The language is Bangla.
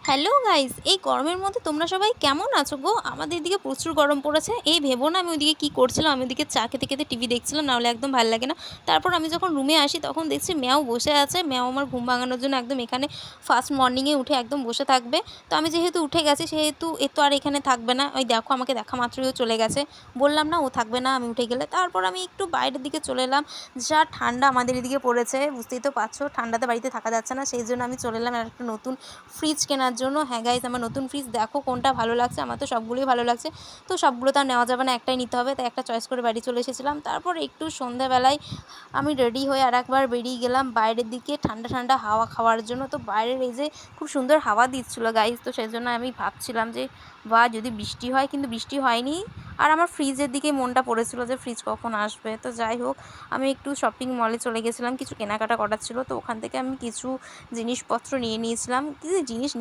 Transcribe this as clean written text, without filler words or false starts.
হ্যালো গাইস, এই গরমের মধ্যে তোমরা সবাই কেমন আছো গো? আমাদের এদিকে প্রচুর গরম পড়েছে। এই ভেবো না আমি ওইদিকে কী করছিলাম, আমি ওদিকে চা খেতে খেতে টিভি দেখছিলাম, নাহলে একদম ভালো লাগে না। তারপর আমি যখন রুমে আসি তখন দেখছি ম্যাও বসে আছে। ম্যাও আমার ঘুম ভাঙানোর জন্য একদম এখানে ফার্স্ট মর্নিংয়ে উঠে একদম বসে থাকবে। তো আমি যেহেতু উঠে গেছি সেহেতু এ তো আর এখানে থাকবে না। ওই দেখো আমাকে দেখা মাত্রই ও চলে গেছে। বললাম না ও থাকবে না আমি উঠে গেলে। তারপর আমি একটু বাইরের দিকে চলে এলাম। যা ঠান্ডা আমাদের এদিকে পড়েছে বুঝতেই তো পারছো, ঠান্ডাতে বাড়িতে থাকা যাচ্ছে না, সেই জন্য আমি চলে এলাম আর একটা নতুন ফ্রিজ কেনার জন্য। হ্যাঁ গাইজ, আমার নতুন ফ্রিজ দেখো কোনটা ভালো লাগছে, আমার তো সবগুলোই ভালো লাগছে। তো সবগুলো তো আর নেওয়া যাবে না, একটাই নিতে হবে, তাই একটা চয়েস করে বাড়ি চলে এসেছিলাম। তারপর একটু সন্ধ্যাবেলায় আমি রেডি হয়ে আর একবার বেরিয়ে গেলাম বাইরের দিকে ঠান্ডা ঠান্ডা হাওয়া খাওয়ার জন্য। তো বাইরের এই যে খুব সুন্দর হাওয়া দিচ্ছিলো গাইজ, তো সেই জন্য আমি ভাবছিলাম যে বা যদি বৃষ্টি হয়, কিন্তু বৃষ্টি হয়নি। আর আমার ফ্রিজের দিকে মনটা পড়েছিল যে ফ্রিজ কখন আসবে। তো যাই হোক, আমি একটু শপিং মলে চলে গেছিলাম, কিছু কেনাকাটা করার ছিল, তো ওখান থেকে আমি কিছু জিনিসপত্র নিয়ে নিয়েছিলাম। কিছু জিনিস